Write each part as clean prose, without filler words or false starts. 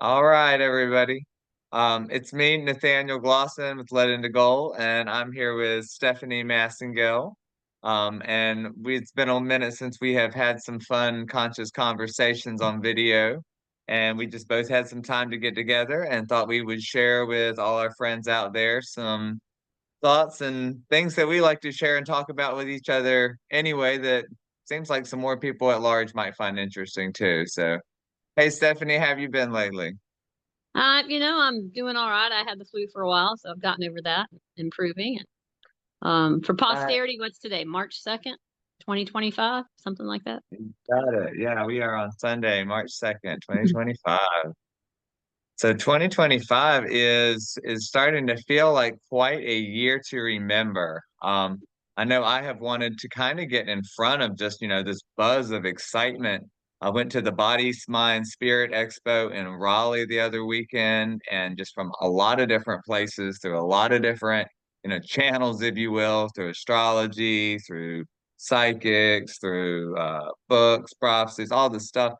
All right, everybody. It's me, Nathaniel Glosson with Let Into Goal, and I'm here with Stephanie Massengale. It's been a minute since we have had some fun, conscious conversations on video, and we just both had some time to get together and thought we would share with all our friends out there some thoughts and things that we like to share and talk about with each other anyway, that seems like some more people at large might find interesting too. So, hey, Stephanie, how have you been lately? I'm doing all right. I had the flu for a while, so I've gotten over that, improving. For Uh, posterity, what's today? March 2nd, 2025, something like that. got it. Yeah, we are on Sunday, March 2nd, 2025. So 2025 is starting to feel like quite a year to remember. I know I have wanted to kind of get in front of just, this buzz of excitement. I went to the Body, Mind, Spirit Expo in Raleigh the other weekend, and just from a lot of different places, through a lot of different, channels, if you will, through astrology, through psychics, through books, prophecies, all this stuff.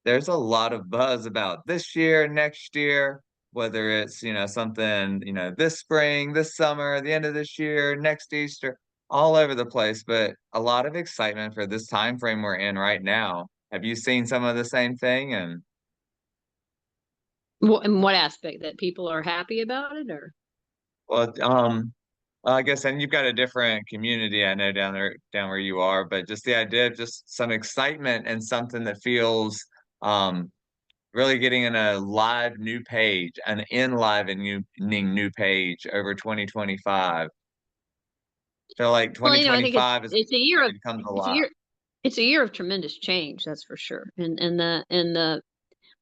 There's a lot of buzz about this year, next year, whether it's, something, this spring, this summer, the end of this year, next Easter, all over the place, but a lot of excitement for this time frame we're in right now. Have you seen some of the same thing? And In what aspect that people are happy about it, or well, I guess, and you've got a different community, I know down there, down where you are, but just the idea of just some excitement and something that feels, um, really getting in a live new page, an enlivening new page over 2025. Feel like well, I think it's 2025 is it's a year of ready to come to it's a life. year it's a year of tremendous change, that's for sure. And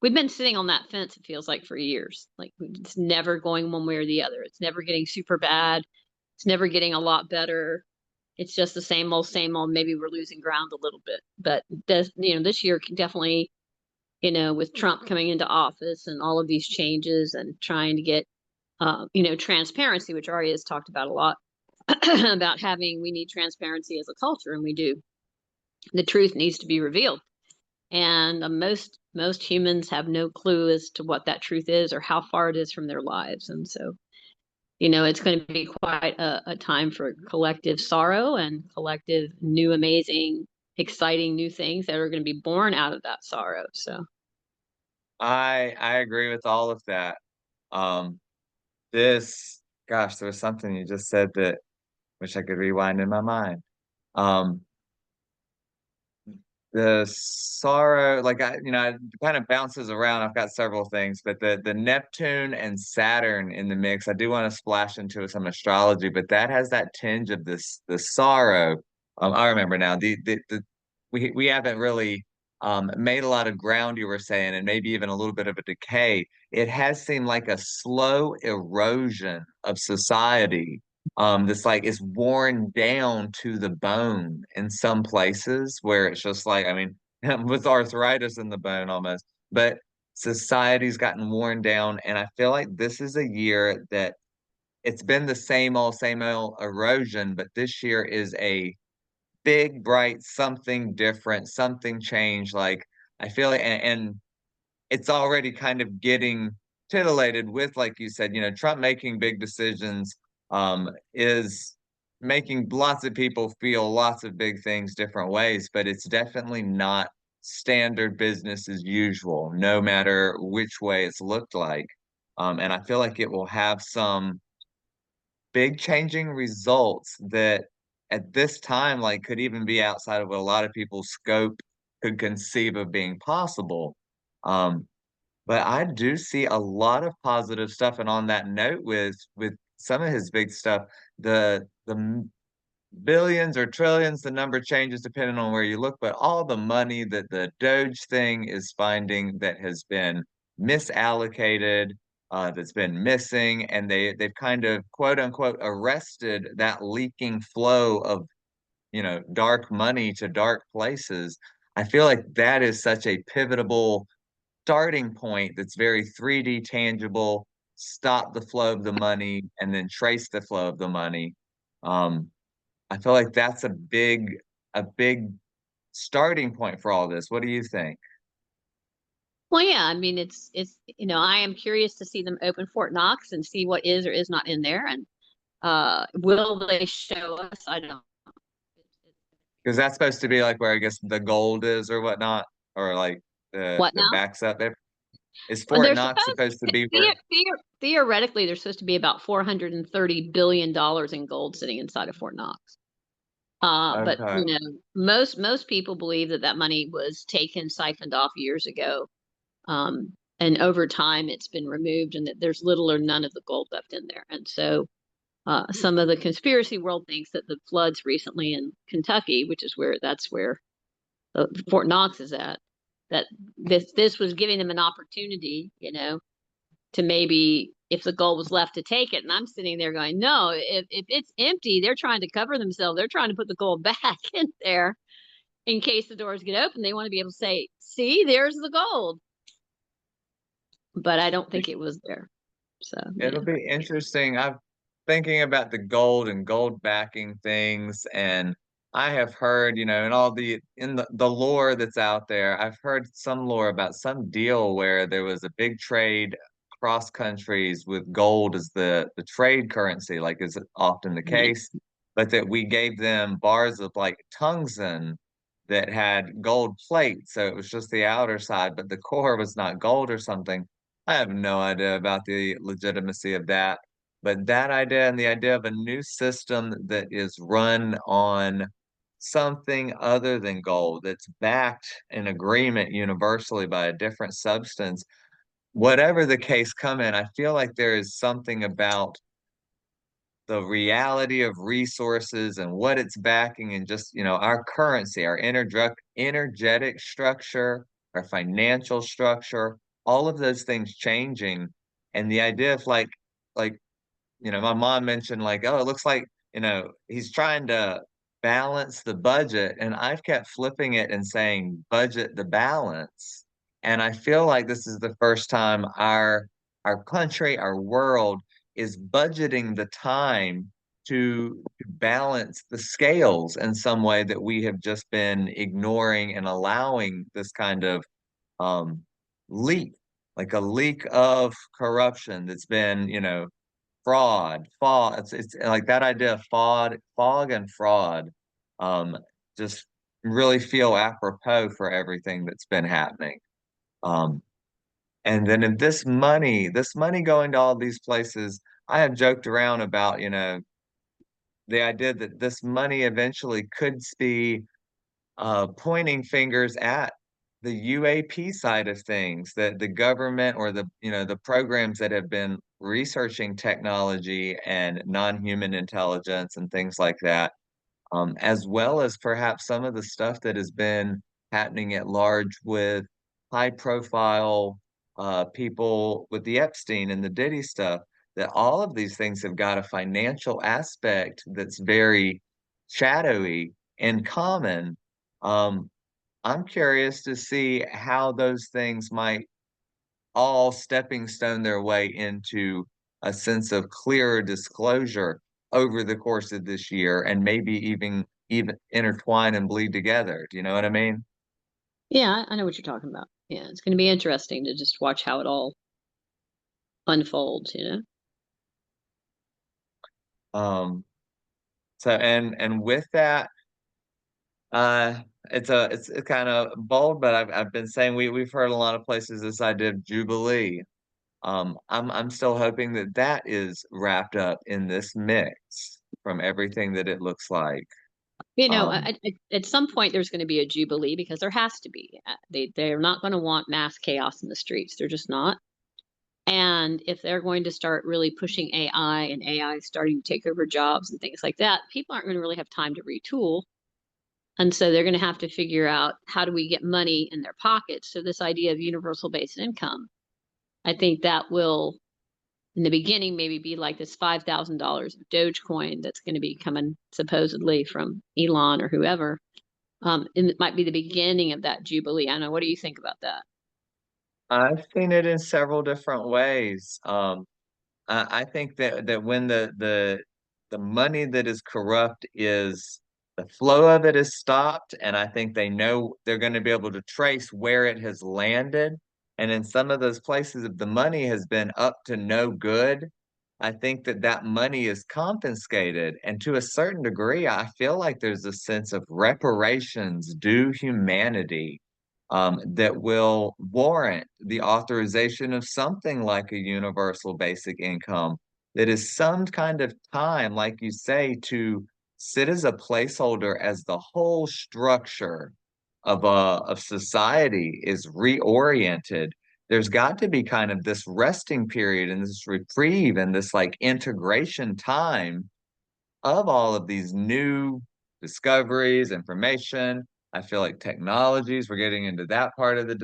we've been sitting on that fence. It feels like for years, like it's never going one way or the other. It's never getting super bad. It's never getting a lot better. It's just the same old, same old. Maybe we're losing ground a little bit, but this year definitely, with Trump coming into office and all of these changes and trying to get, transparency, which Ari has talked about a lot, about we need transparency as a culture, and we do. The truth needs to be revealed, and most humans have no clue as to what that truth is or how far it is from their lives, and so it's going to be quite a time for collective sorrow and collective new, amazing, exciting new things that are going to be born out of that sorrow. So. I agree with all of that. Um, this, gosh, there was something you just said that wish I could rewind in my mind. Um, the sorrow, like it kind of bounces around. I've got several things, but the Neptune and Saturn in the mix, I do want to splash into some astrology, but that has that tinge of the sorrow. I remember now. We haven't really made a lot of ground, you were saying, and maybe even a little bit of a decay. It has seemed like a slow erosion of society, that's like is worn down to the bone in some places where it's just like, I mean, with arthritis in the bone almost, but society's gotten worn down. And I feel like this is a year that it's been the same old erosion, but this year is a big, bright, something different, something changed. Like I feel like, and it's already kind of getting titillated with, like you said, Trump making big decisions, is making lots of people feel lots of big things different ways, but it's definitely not standard business as usual, no matter which way it's looked like. And I feel like it will have some big changing results that at this time, like, could even be outside of what a lot of people's scope could conceive of being possible. Um, but I do see a lot of positive stuff. And on that note, with some of his big stuff, the billions or trillions, the number changes depending on where you look, but all the money that the Doge thing is finding that has been misallocated, that's been missing, and they've kind of quote unquote arrested that leaking flow of, dark money to dark places. I feel like that is such a pivotal starting point that's very 3D tangible, stop the flow of the money and then trace the flow of the money. Um, I feel like that's a big starting point for all this. What do you think? Well, yeah, I mean, I am curious to see them open Fort Knox and see what is or is not in there. And will they show us? I don't. Because that's supposed to be like where I guess the gold is or whatnot, or like the What the now? backs up there. Is Well, Fort Knox supposed to be where? theoretically, there's supposed to be about $430 billion in gold sitting inside of Fort Knox. But Okay. most people believe that that money was taken, siphoned off years ago, and over time it's been removed, and that there's little or none of the gold left in there. And so, some of the conspiracy world thinks that the floods recently in Kentucky, which is where Fort Knox is at, that this was giving them an opportunity, to maybe if the goal was left to take it. And I'm sitting there going, no, if it's empty, they're trying to cover themselves. They're trying to put the gold back in there in case the doors get open. They want to be able to say, see, there's the gold. But I don't think it was there. So yeah. It'll be interesting. I'm thinking about the gold and gold backing things, and I have heard, in all the lore that's out there, I've heard some lore about some deal where there was a big trade cross countries with gold as the trade currency, like is often the case, but that we gave them bars of like tungsten that had gold plate, so it was just the outer side, but the core was not gold or something. I have no idea about the legitimacy of that, but that idea and the idea of a new system that is run on something other than gold, that's backed in agreement universally by a different substance, whatever the case come in, I feel like there is something about the reality of resources and what it's backing and just, our currency, our energetic structure, our financial structure, all of those things changing. And the idea of like my mom mentioned like, oh, it looks like, he's trying to balance the budget. And I've kept flipping it and saying budget the balance. And I feel like this is the first time our country, our world is budgeting the time to balance the scales in some way that we have just been ignoring and allowing this kind of um leak, like a leak of corruption that's been, fraud. It's like that idea of fog and fraud. Um, just really feel apropos for everything that's been happening. Um, and then in this money going to all these places, I have joked around about, the idea that this money eventually could be pointing fingers at the UAP side of things, that the government or the programs that have been researching technology and non-human intelligence and things like that, as well as perhaps some of the stuff that has been happening at large with high-profile people with the Epstein and the Diddy stuff, that all of these things have got a financial aspect that's very shadowy and common. Um, I'm curious to see how those things might all stepping stone their way into a sense of clearer disclosure over the course of this year and maybe even intertwine and bleed together. Do you know what I mean? Yeah, I know what you're talking about. Yeah, it's going to be interesting to just watch how it all unfolds. Um, so and with that, uh it's kind of bold, but I've been saying we've heard a lot of places this idea of Jubilee. I'm still hoping that that is wrapped up in this mix from everything that it looks like. Um, At some point there's going to be a jubilee because there has to be. They're not going to want mass chaos in the streets. They're just not. And if they're going to start really pushing AI and AI starting to take over jobs and things like that, people aren't going to really have time to retool. And so they're going to have to figure out how do we get money in their pockets. So this idea of universal basic income, I think that will in the beginning maybe be like this $5,000 of Dogecoin that's going to be coming supposedly from Elon or whoever. And it might be the beginning of that jubilee. I don't know. What do you think about that? I've seen it in several different ways. I think that when the money that is corrupt is the flow of it is stopped, and I think they know they're going to be able to trace where it has landed. And in some of those places, if the money has been up to no good, I think that that money is confiscated. And to a certain degree, I feel like there's a sense of reparations due humanity that will warrant the authorization of something like a universal basic income that is some kind of time, like you say, to sit as a placeholder as the whole structure of society is reoriented. There's got to be kind of this resting period and this reprieve and this like integration time of all of these new discoveries, information. I feel like technologies, we're getting into that part of the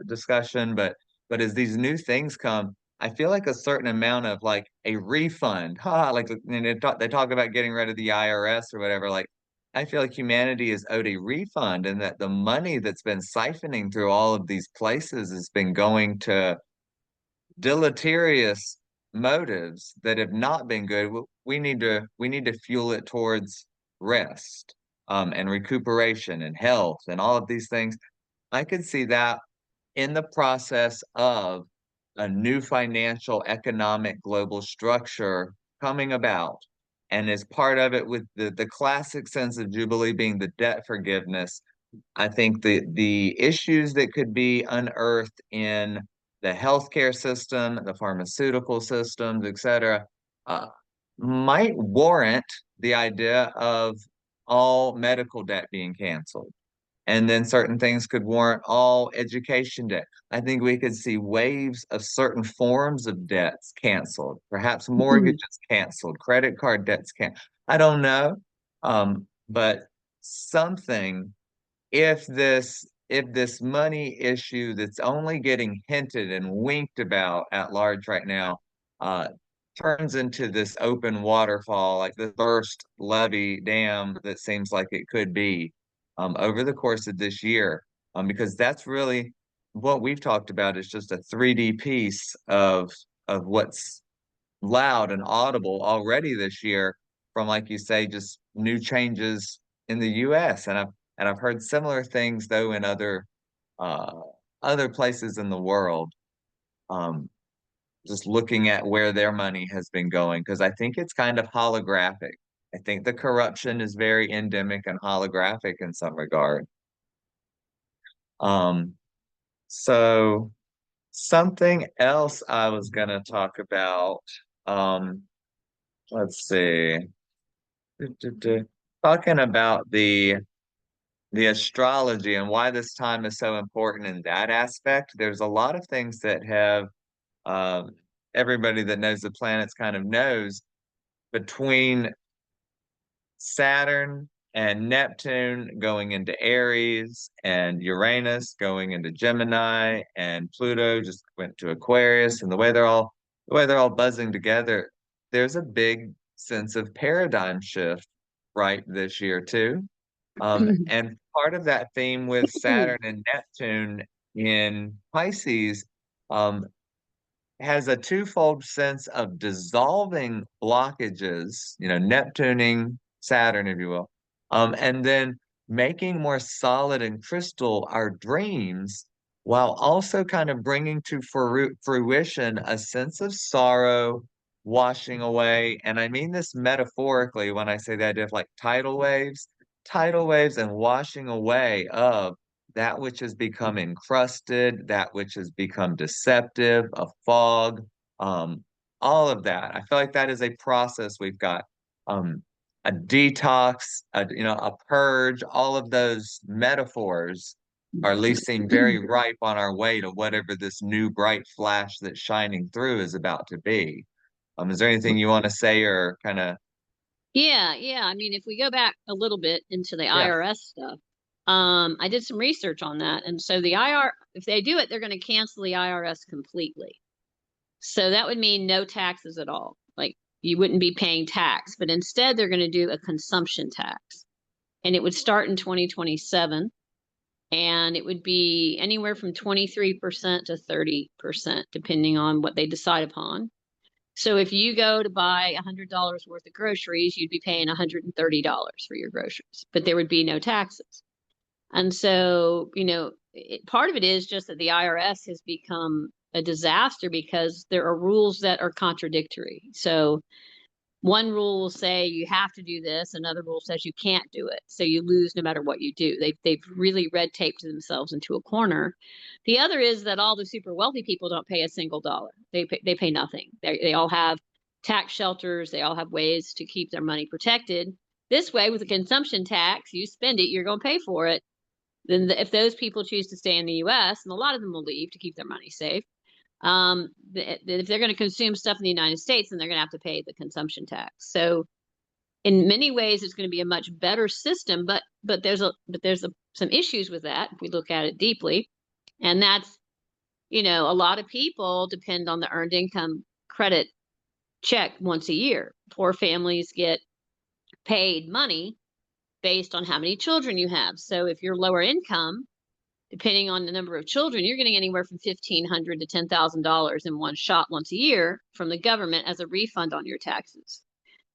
discussion, but as these new things come, I feel like a certain amount of like a refund, like they talk about getting rid of the IRS or whatever. Like, I feel like humanity is owed a refund, and that the money that's been siphoning through all of these places has been going to deleterious motives that have not been good. We need to fuel it towards rest, and recuperation and health and all of these things. I could see that in the process of a new financial economic global structure coming about. And as part of it, with the classic sense of Jubilee being the debt forgiveness, I think the issues that could be unearthed in the healthcare system, the pharmaceutical systems, et cetera, uh, might warrant the idea of all medical debt being canceled. And then certain things could warrant all education debt. I think we could see waves of certain forms of debts canceled, perhaps mortgages canceled, credit card debts canceled. I don't know. But something, if this money issue that's only getting hinted and winked about at large right now uh turns into this open waterfall, like the first levee dam that seems like it could be over the course of this year, because that's really what we've talked about is just a 3D piece of what's loud and audible already this year from, like you say, just new changes in the US. And I've heard similar things though in uh other places in the world, um just looking at where their money has been going, because I think it's kind of holographic. I think the corruption is very endemic and holographic in some regard. Um so something else I was gonna talk about, um let's see. Talking about the astrology and why this time is so important in that aspect, there's a lot of things that have um, everybody that knows the planets kind of knows between Saturn and Neptune going into Aries and Uranus going into Gemini and Pluto just went to Aquarius, and the way they're all buzzing together, there's a big sense of paradigm shift right this year too. And part of that theme with Saturn and Neptune in Pisces um, has a twofold sense of dissolving blockages, Neptuning Saturn, if you will, and then making more solid and crystal our dreams, while also kind of bringing to fruition a sense of sorrow washing away. And I mean this metaphorically when I say the idea of like tidal waves and washing away of that which has become encrusted, that which has become deceptive, a fog, um, all of that. I feel like that is a process we've got. A detox, a purge, all of those metaphors are at least seem very ripe on our way to whatever this new bright flash that's shining through is about to be. Is there anything you want to say or kind of, Yeah, yeah. I mean, if we go back a little bit into the yeah. IRS stuff, I did some research on that, and so the IR, if they do it, they're going to cancel the IRS completely. So that would mean no taxes at all. Like you wouldn't be paying tax, but instead they're going to do a consumption tax, and it would start in 2027, and it would be anywhere from 23% to 30%, depending on what they decide upon. So if you go to buy $100 worth of groceries, you'd be paying $130 for your groceries, but there would be no taxes. And so, part of it is just that the IRS has become a disaster because there are rules that are contradictory. So one rule will say you have to do this, another rule says you can't do it. So you lose no matter what you do. They've really red taped themselves into a corner. The other is that all the super wealthy people don't pay a single dollar. They pay nothing. They all have tax shelters. They all have ways to keep their money protected. This way, with a consumption tax, you spend it, you're going to pay for it. Then if those people choose to stay in the U.S., and a lot of them will leave to keep their money safe, if they're going to consume stuff in the United States, then they're going to have to pay the consumption tax. So in many ways, it's going to be a much better system, but there's some issues with that if we look at it deeply, and that's, a lot of people depend on the earned income credit check once a year. Poor families get paid money based on how many children you have. So if you're lower income, depending on the number of children, you're getting anywhere from $1,500 to $10,000 in one shot once a year from the government as a refund on your taxes.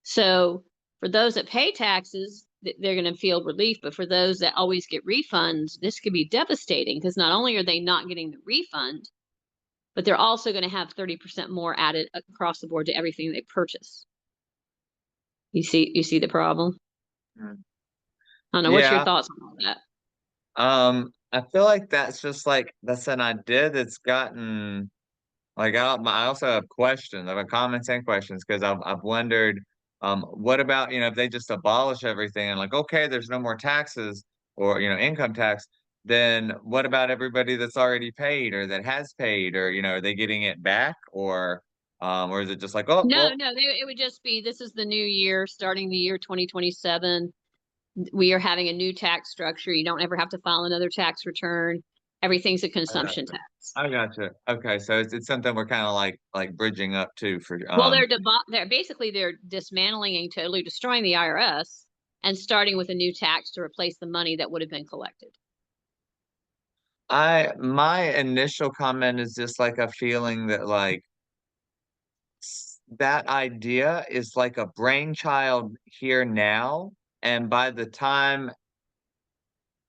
So for those that pay taxes, they're going to feel relief. But for those that always get refunds, this could be devastating because not only are they not getting the refund, but they're also going to have 30% more added across the board to everything they purchase. You see the problem? Mm. I don't know. What's your Yeah. thoughts on all that? I feel like that's an idea that's gotten like I also have questions. I have comments and questions because I've wondered, what about, if they just abolish everything and like, okay, there's no more taxes or, income tax, then what about everybody that's already paid or that has paid or, are they getting it back or is it just like, oh, No, well, no, it would just be this is the new year, starting the year 2027. We are having a new tax structure. You don't ever have to file another tax return. Everything's a I got consumption you. tax. I got you. Okay, so it's something we're kind of like bridging up to for Well, they're dismantling and totally destroying the IRS and starting with a new tax to replace the money that would have been collected. my initial comment is just like a feeling that like that idea is like a brainchild here now, and by the time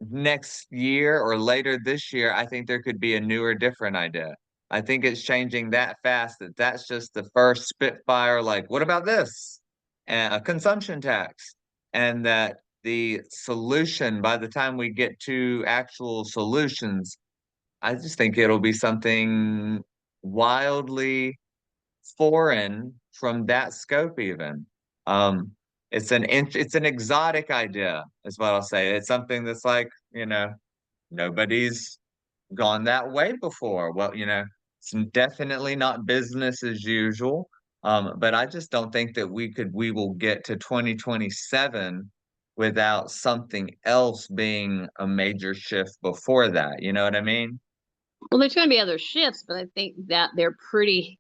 next year or later this year, I think there could be a newer, different idea. I think it's changing that fast that that's just the first spitfire. Like, what about this? And a consumption tax, and that the solution, by the time we get to actual solutions, I just think it'll be something wildly foreign from that scope even. Um, it's an exotic idea, is what I'll say. It's something that's like, nobody's gone that way before. Well, it's definitely not business as usual. But I just don't think that we will get to 2027 without something else being a major shift before that. You know what I mean? Well, there's going to be other shifts, but I think that they're pretty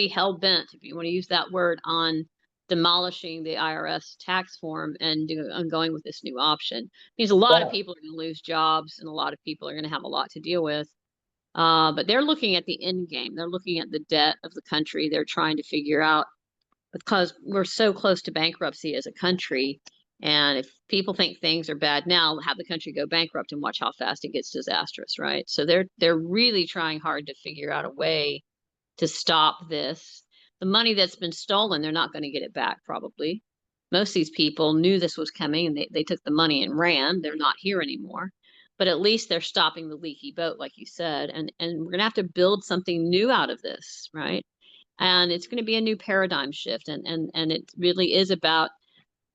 hell bent, if you want to use that word, on demolishing the IRS tax form and going with this new option. It means a lot of Yeah. people are going to lose jobs and a lot of people are going to have a lot to deal with. But they're looking at the end game. They're looking at the debt of the country. They're trying to figure out, because we're so close to bankruptcy as a country. And if people think things are bad now, have the country go bankrupt and watch how fast it gets disastrous, right? So they're really trying hard to figure out a way to stop this. The money that's been stolen, they're not going to get it back probably. Most of these people knew this was coming and they took the money and ran. They're not here anymore. But at least they're stopping the leaky boat, like you said. And we're gonna have to build something new out of this, right? And it's going to be a new paradigm shift, and it really is about,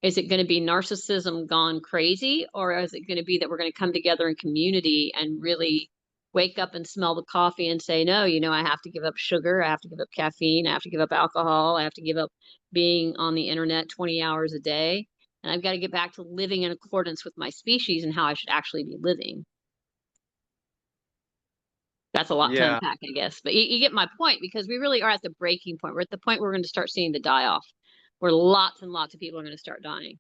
is it going to be narcissism gone crazy, or is it going to be that we're going to come together in community and really wake up and smell the coffee and say, no, I have to give up sugar, I have to give up caffeine, I have to give up alcohol, I have to give up being on the internet 20 hours a day, and I've got to get back to living in accordance with my species and how I should actually be living. That's a lot to Yeah. unpack, I guess. But you get my point, because we really are at the breaking point. We're at the point where we're going to start seeing the die off, where lots and lots of people are going to start dying,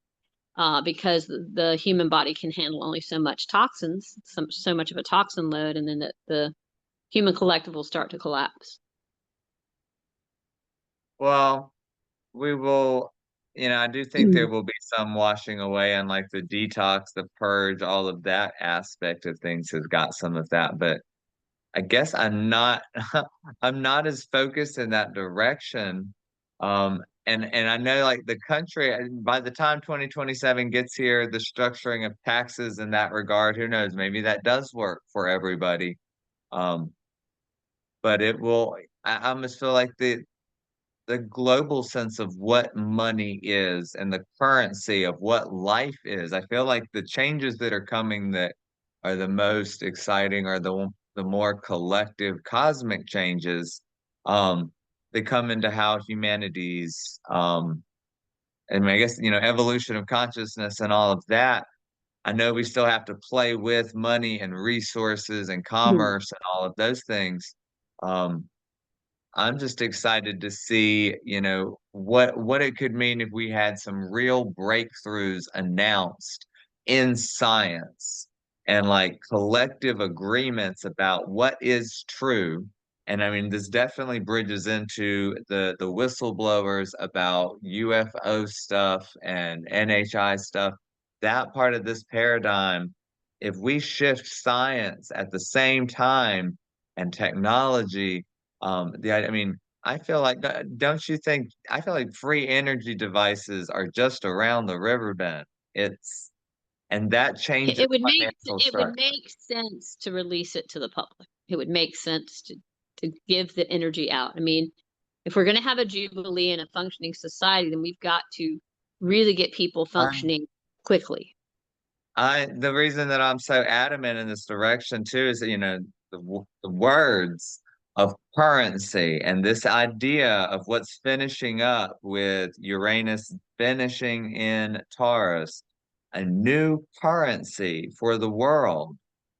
because the human body can handle only so much toxins, so much of a toxin load, and then the human collective will start to collapse. Well, we will. I do think there will be some washing away, and like the detox, the purge, all of that aspect of things has got some of that. But I guess I'm not I'm not as focused in that direction. And I know like the country, by the time 2027 gets here, the structuring of taxes in that regard, who knows, maybe that does work for everybody. Um, but it will, I almost feel like the global sense of what money is and the currency of what life is. I feel like the changes that are coming that are the most exciting are the more collective cosmic changes that come into how humanities and I guess evolution of consciousness and all of that. I know we still have to play with money and resources and commerce and all of those things. Um, I'm just excited to see, what it could mean if we had some real breakthroughs announced in science and like collective agreements about what is true. And I mean, this definitely bridges into the whistleblowers about UFO stuff and NHI stuff. That part of this paradigm, if we shift science at the same time and technology, I mean, I feel like, don't you think? I feel like free energy devices are just around the river bend. It's and that changes financial It would structure. make sense to release it to the public. It would make sense to give the energy out. I mean, if we're gonna have a jubilee and a functioning society, then we've got to really get people functioning quickly. The reason that I'm so adamant in this direction too is that, the words of currency and this idea of what's finishing up with Uranus finishing in Taurus, a new currency for the world,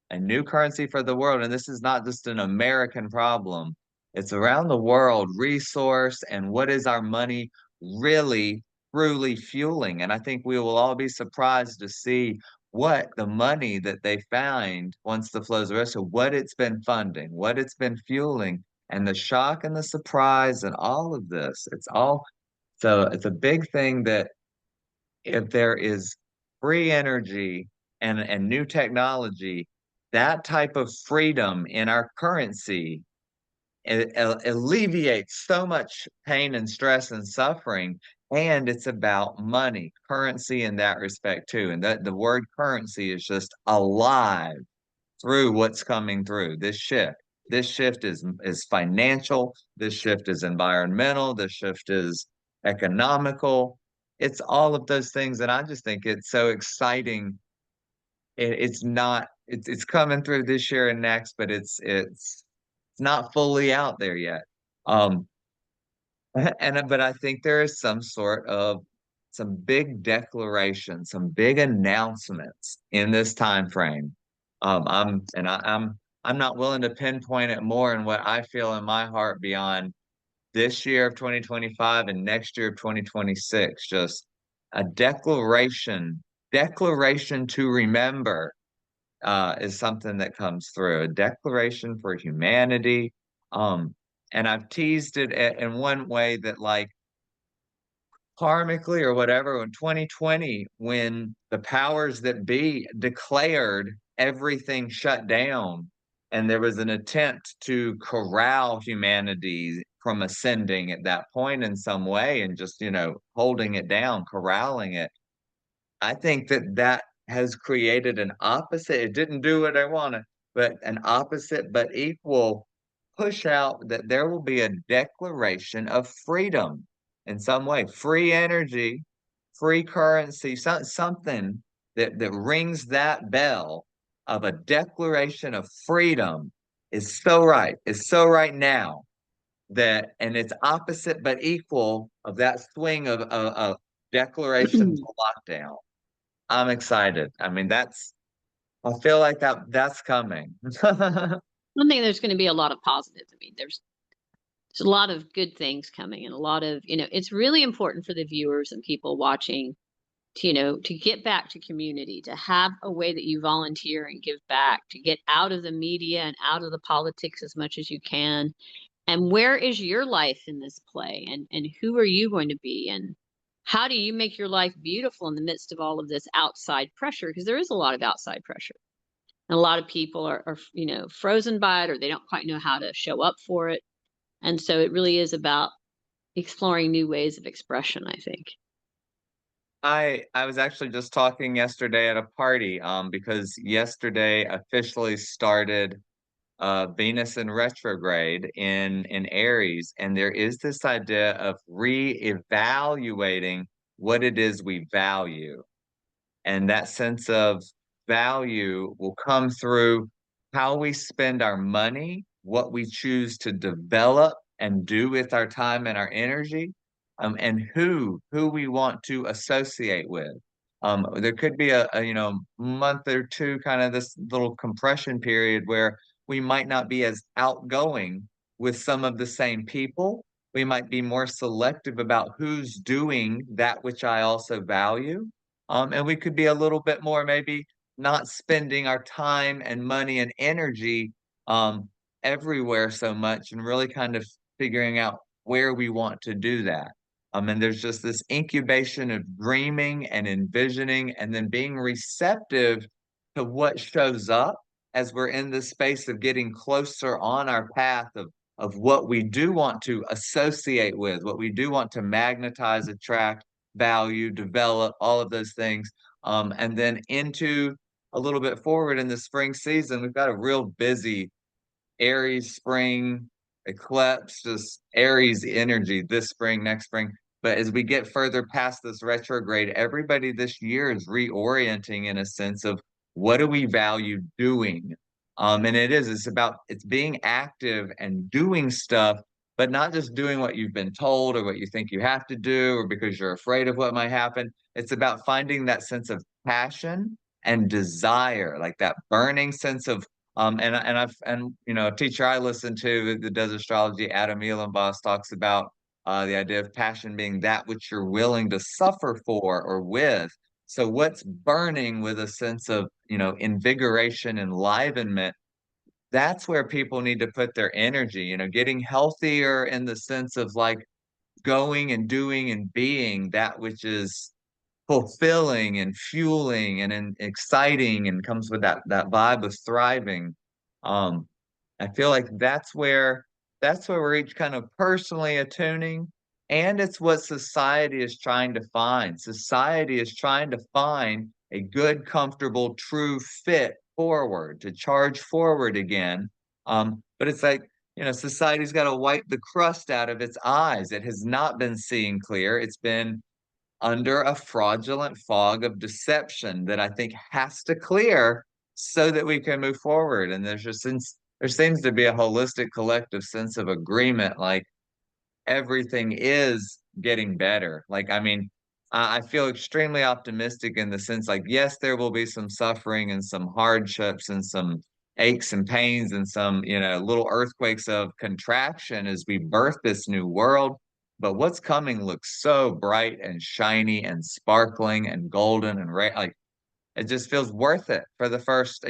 a new currency for the world. And this is not just an American problem. It's around the world, resource and what is our money really, truly fueling. And I think we will all be surprised to see what the money that they find once the flows are so what it's been funding, what it's been fueling, and the shock and the surprise and all of this. It's a big thing that if there is free energy and new technology, that type of freedom in our currency alleviates so much pain and stress and suffering. And it's about money, currency in that respect too. And that the word currency is just alive through what's coming through this shift. This shift is financial. This shift is environmental. This shift is economical. It's all of those things, and I just think it's so exciting. It's not. It's coming through this year and next, but it's not fully out there yet. Um, but I think there is some big declarations, some big announcements in this time frame. I'm not willing to pinpoint it more in what I feel in my heart beyond this year of 2025 and next year of 2026. Just a declaration to remember is something that comes through, a declaration for humanity. Um, and I've teased it in one way that like karmically or whatever in 2020 when the powers that be declared everything shut down and there was an attempt to corral humanity from ascending at that point in some way and just holding it down, corralling it. I think that that has created an opposite. It didn't do what I wanted, but an opposite but equal push out that there will be a declaration of freedom in some way, free energy, free currency, something that rings that bell of a declaration of freedom is so right now that, and it's opposite but equal of that swing of declaration to lockdown. I'm excited. I mean, I feel like that's coming. I think there's going to be a lot of positives. I mean, there's a lot of good things coming, and a lot of it's really important for the viewers and people watching to to get back to community, to have a way that you volunteer and give back, to get out of the media and out of the politics as much as you can. And where is your life in this play? And who are you going to be? And how do you make your life beautiful in the midst of all of this outside pressure? Because there is a lot of outside pressure. And a lot of people are, frozen by it, or they don't quite know how to show up for it. And so it really is about exploring new ways of expression, I think. I was actually just talking yesterday at a party, because yesterday officially started Venus in retrograde in Aries, and there is this idea of re-evaluating what it is we value. And that sense of value will come through how we spend our money, what we choose to develop and do with our time and our energy, and who we want to associate with. There could be a month or two, kind of this little compression period where we might not be as outgoing with some of the same people. We might be more selective about who's doing that which I also value. And we could be a little bit more maybe not spending our time and money and energy um, everywhere so much, and really kind of figuring out where we want to do that. And there's just this incubation of dreaming and envisioning and then being receptive to what shows up as we're in this space of getting closer on our path of what we do want to associate with, what we do want to magnetize, attract, value, develop, all of those things. And then into a little bit forward in the spring season, we've got a real busy Aries spring eclipse, just Aries energy this spring, next spring. But as we get further past this retrograde, everybody this year is reorienting in a sense of what do we value doing? And it's being active and doing stuff, but not just doing what you've been told or what you think you have to do or because you're afraid of what might happen. It's about finding that sense of passion and desire, like that burning sense of a teacher I listen to that does astrology, Adam Elenbaas, talks about the idea of passion being that which you're willing to suffer for or with. So what's burning with a sense of, invigoration, enlivenment, that's where people need to put their energy, getting healthier in the sense of like going and doing and being that which is fulfilling and fueling and exciting and comes with that vibe of thriving. Um, I feel like that's where we're each kind of personally attuning, and it's what society is trying to find. Society is trying to find a good, comfortable, true fit forward to charge forward again. But it's like, society's got to wipe the crust out of its eyes. It has not been seeing clear. It's been under a fraudulent fog of deception that I think has to clear so that we can move forward. And there seems to be a holistic collective sense of agreement, like everything is getting better. Like, I mean, I feel extremely optimistic in the sense, like, yes, there will be some suffering and some hardships and some aches and pains and some, little earthquakes of contraction as we birth this new world. But what's coming looks so bright and shiny and sparkling and golden and like it just feels worth it for the first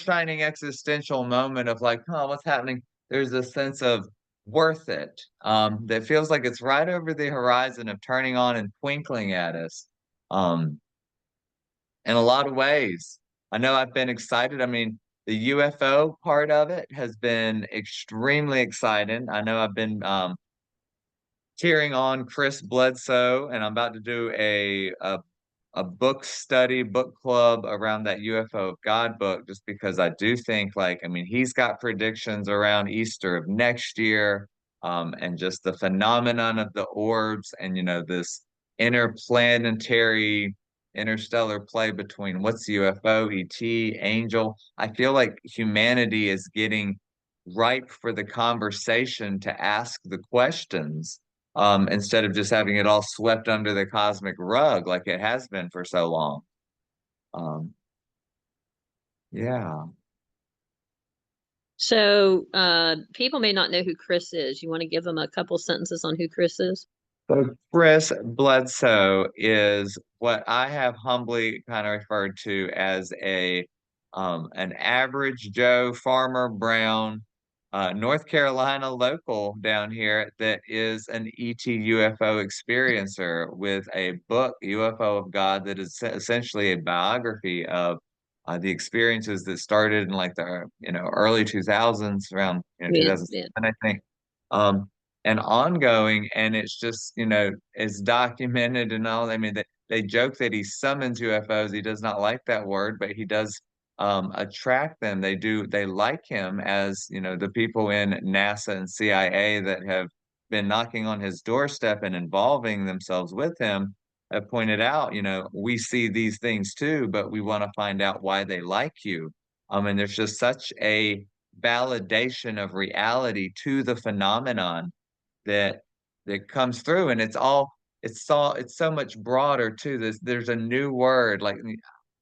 shining existential moment of like, oh, what's happening? There's a sense of worth it, that feels like it's right over the horizon of turning on and twinkling at us, um, in a lot of ways. I know I've been excited. I mean, the UFO part of it has been extremely exciting. I know I've been cheering on Chris Bledsoe, and I'm about to do a book study, book club around that UFO of God book, just because I do think, like, I mean, he's got predictions around Easter of next year, and just the phenomenon of the orbs and, this interplanetary, interstellar play between what's UFO, ET, angel. I feel like humanity is getting ripe for the conversation to ask the questions, instead of just having it all swept under the cosmic rug like it has been for so long. Um, yeah. So, people may not know who Chris is. You want to give them a couple sentences on who Chris is? So Chris Bledsoe is what I have humbly kind of referred to as an average Joe Farmer Brown, North Carolina local down here that is an ET UFO experiencer with a book, UFO of God, that is essentially a biography of the experiences that started in like the early 2000s, around Yeah, yeah. 2007, I think, um, and ongoing. And it's just it's documented and all. I mean, they joke that he summons UFOs. He does not like that word, but he does attract them. They like him, as the people in NASA and CIA that have been knocking on his doorstep and involving themselves with him have pointed out, we see these things too, but we want to find out why they like you. And there's just such a validation of reality to the phenomenon that comes through, and it's so much broader too. There's a new word, like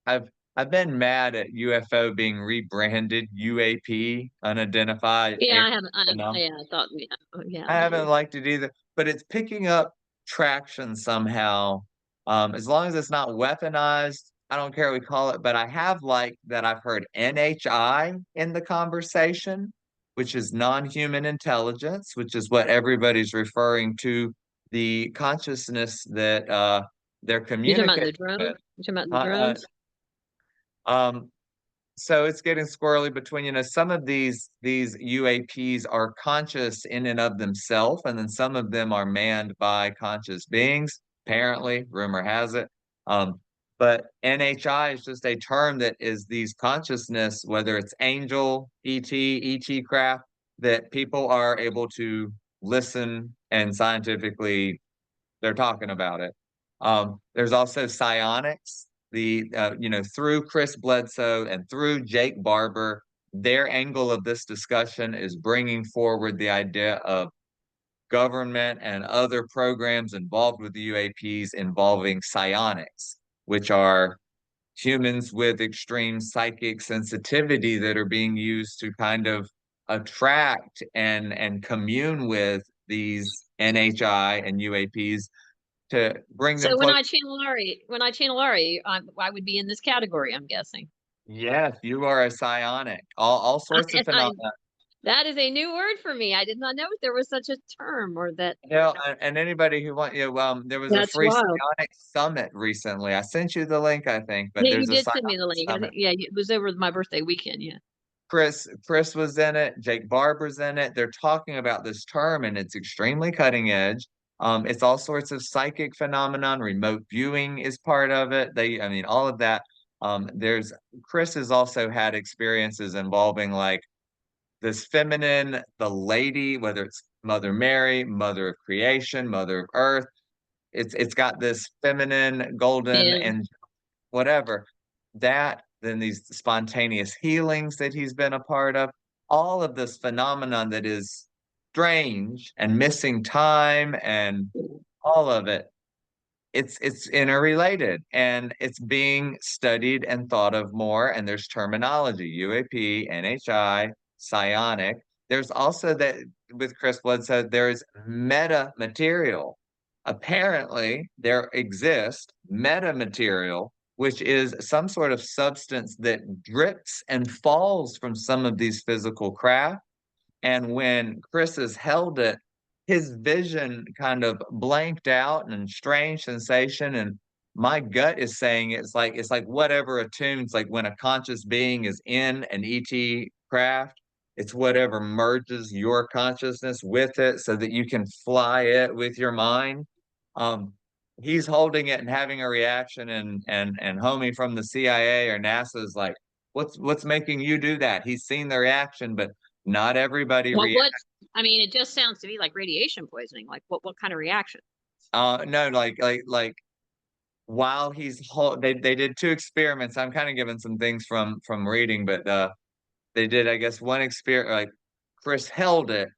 I've I've been mad at UFO being rebranded UAP, unidentified Yeah, air I haven't. phenomenon. Yeah, I thought. Yeah, oh, yeah, I yeah. haven't liked it either, but it's picking up traction somehow. As long as it's not weaponized, I don't care what we call it. But I have liked that I've heard NHI in the conversation, which is non-human intelligence, which is what everybody's referring to, the consciousness that they're You talking about communicating the drone? with. You talking about the Uh, uh, drones? um, so it's getting squirrely between, some of these UAPs are conscious in and of themselves, and then some of them are manned by conscious beings, apparently, rumor has it. But NHI is just a term that is these consciousness, whether it's angel, ET craft, that people are able to listen and scientifically they're talking about it. There's also psionics, through Chris Bledsoe and through Jake Barber, their angle of this discussion is bringing forward the idea of government and other programs involved with the UAPs involving psionics, which are humans with extreme psychic sensitivity that are being used to kind of attract and commune with these NHI and UAPs to bring them So close. when I channel Ari, I would be in this category, I'm guessing. Yes, you are a psionic. All sorts of And I phenomena. that is a new word for me. I did not know there was such a term or that. And anybody who there was a That's free wild. psionic summit recently. I sent you the link, I think, but Yeah, you there's a did psionic send me the link. I summit. think, yeah, it was over my birthday weekend. Yeah. Chris was in it. Jake Barber's in it. They're talking about this term, and it's extremely cutting edge. It's all sorts of psychic phenomenon. Remote viewing is part of it. I mean, all of that. There's Chris has also had experiences involving like this feminine, the lady, whether it's Mother Mary, Mother of Creation, Mother of Earth. It's got this feminine, golden, Yeah. and whatever. That, then these spontaneous healings that he's been a part of, all of this phenomenon that is strange and missing time and all of it, it's interrelated and it's being studied and thought of more. And there's terminology, UAP, NHI, psionic. There's also that with Chris Bledsoe, there is meta material. Apparently, there exists meta material, which is some sort of substance that drips and falls from some of these physical craft. And when Chris has held it, his vision kind of blanked out and strange sensation. And my gut is saying it's like whatever attunes, like when a conscious being is in an ET craft, it's whatever merges your consciousness with it so that you can fly it with your mind. Um, he's holding it and having a reaction, and homie from the CIA or NASA is like, what's making you do that? He's seen the reaction, but not everybody What? reacts. I mean, it just sounds to me like radiation poisoning. Like what kind of reaction? No, like while they did two experiments. I'm kind of giving some things from reading, but they did, I guess, one experiment. Like Chris held it,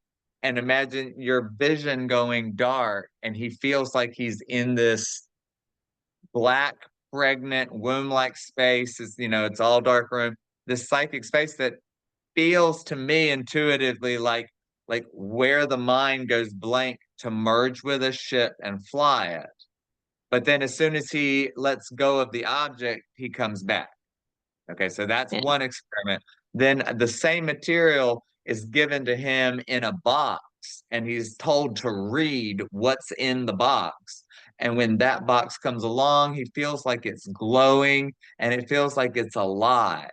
and imagine your vision going dark, and he feels like he's in this black, pregnant, womb-like space. It's all dark room. This psychic space that feels to me intuitively like where the mind goes blank to merge with a ship and fly it. But then as soon as he lets go of the object, he comes back. Okay, so that's Yeah. one experiment. Then the same material is given to him in a box, and he's told to read what's in the box. And when that box comes along, he feels like it's glowing and it feels like it's alive.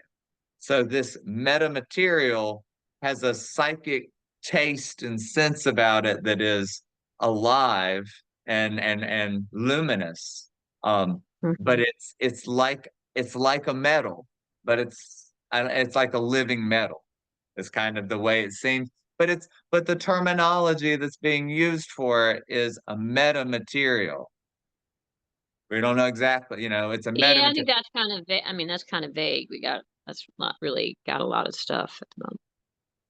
So this metamaterial has a psychic taste and sense about it that is alive and luminous. Um, but Mhm. it's like a metal, but it's like a living metal. It's kind of the way it seems. But the terminology that's being used for it is a metamaterial. We don't know exactly, it's a Yeah, I metamaterial. think that's kind of I mean, that's kind of vague. That's not really got a lot of stuff at the moment.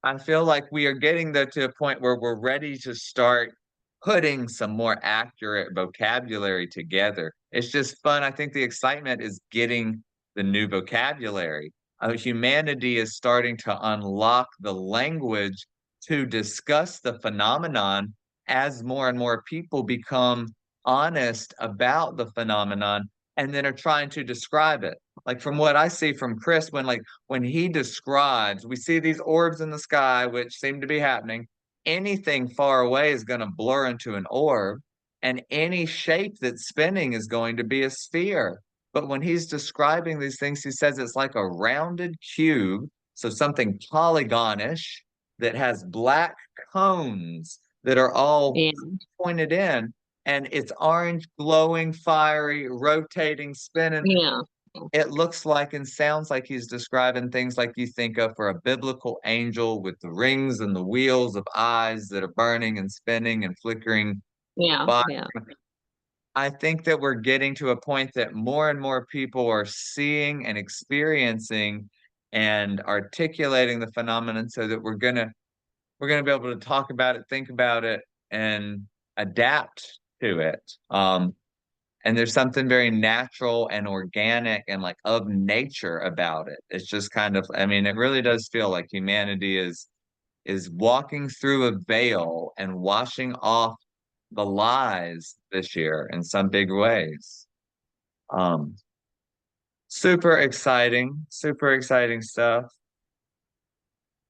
I feel like we are getting there to a point where we're ready to start putting some more accurate vocabulary together. It's just fun. I think the excitement is getting the new vocabulary. Humanity is starting to unlock the language to discuss the phenomenon as more and more people become honest about the phenomenon and then are trying to describe it. Like from what I see from Chris, when he describes, we see these orbs in the sky, which seem to be happening. Anything far away is going to blur into an orb, and any shape that's spinning is going to be a sphere. But when he's describing these things, he says it's like a rounded cube, so something polygonish that has black cones that are all Yeah, pointed in, and it's orange, glowing, fiery, rotating, spinning. yeah, It looks like and sounds like he's describing things like you think of for a biblical angel with the rings and the wheels of eyes that are burning and spinning and flickering yeah, fire. yeah. I think that we're getting to a point that more and more people are seeing and experiencing and articulating the phenomenon so that we're gonna be able to talk about it, think about it, and adapt to it. And there's something very natural and organic and like of nature about it. It's just kind of, I mean, it really does feel like humanity is walking through a veil and washing off the lies this year in some big ways. Um, super exciting stuff.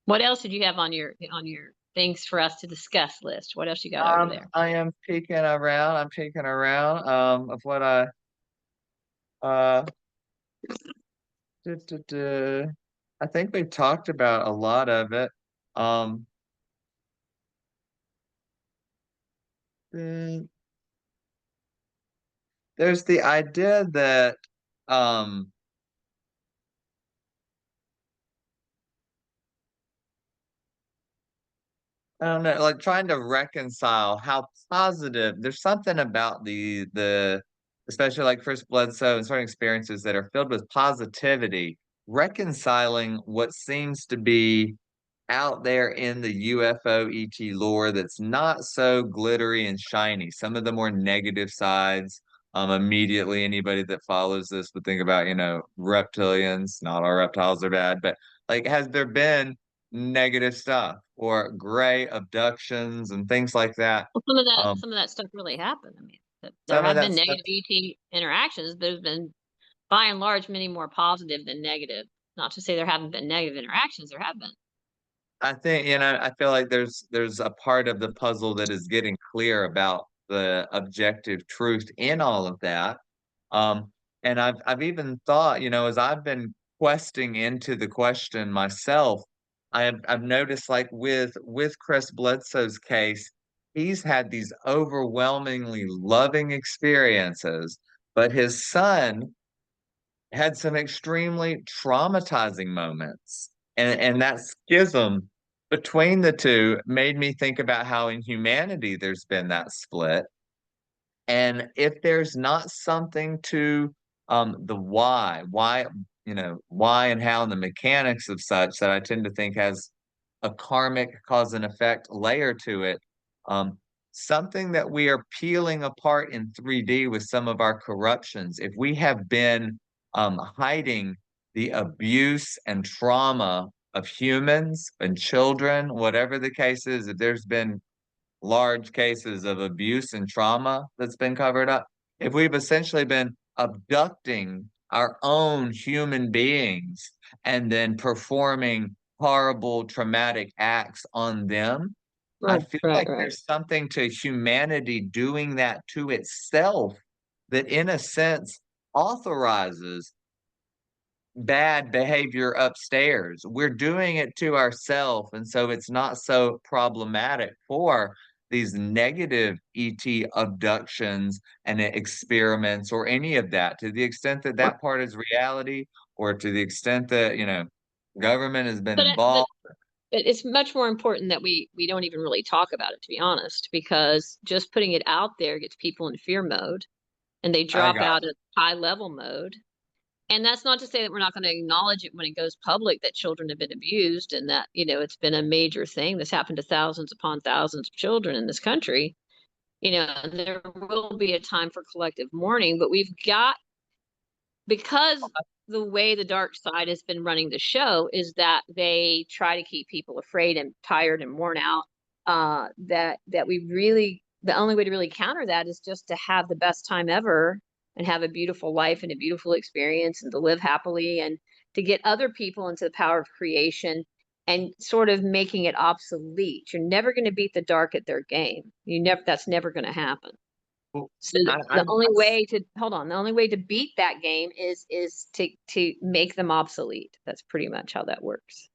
What else did you have on your things for us to discuss list? What else you got over there? I am peeking around. I'm peeking around of what I uh duh, duh, duh. I think we've talked about a lot of it. Um, mm, there's the idea that um, I don't know, like trying to reconcile how positive. There's something about the especially like First Bledsoe and certain experiences that are filled with positivity, reconciling what seems to be out there in the UFO ET lore that's not so glittery and shiny. Some of the more negative sides, immediately anybody that follows this would think about, reptilians. Not all reptiles are bad, but like, has there been negative stuff or gray abductions and things like that? Well, Um, some of that stuff really happened. I mean, there some of have that been stuff. negative ET interactions. There's been, by and large, many more positive than negative. Not to say there haven't been negative interactions. There have been. I think, I feel like there's a part of the puzzle that is getting clear about the objective truth in all of that. Um, and I've even thought, as I've been questing into the question myself, I've noticed like with Chris Bledsoe's case, he's had these overwhelmingly loving experiences, but his son had some extremely traumatizing moments. And that schism between the two made me think about how in humanity there's been that split. And if there's not something to the why and how and the mechanics of such that I tend to think has a karmic cause and effect layer to it, um, something that we are peeling apart in 3D with some of our corruptions. If we have been hiding the abuse and trauma of humans and children, whatever the case is, if there's been large cases of abuse and trauma that's been covered up, if we've essentially been abducting our own human beings and then performing horrible, traumatic acts on them. I Right, feel right, like right. there's something to humanity doing that to itself that, in a sense, authorizes bad behavior upstairs. We're doing it to ourselves, and so it's not so problematic for these negative ET abductions and experiments or any of that, to the extent that that part is reality, or to the extent that, government has been But it, but involved. but it's much more important that we don't even really talk about it, to be honest, because just putting it out there gets people in fear mode, and they I drop got out of high level mode. And that's not to say that we're not going to acknowledge it when it goes public that children have been abused and that, it's been a major thing. This happened to thousands upon thousands of children in this country. There will be a time for collective mourning, but we've got, because the way the dark side has been running the show is that they try to keep people afraid and tired and worn out. That we really, the only way to really counter that is just to have the best time ever and have a beautiful life and a beautiful experience and to live happily and to get other people into the power of creation and sort of making it obsolete. You're never going to beat the dark at their game. That's never going to happen. you. So I'm the only way to beat that game is to make them obsolete. That's pretty much how that works.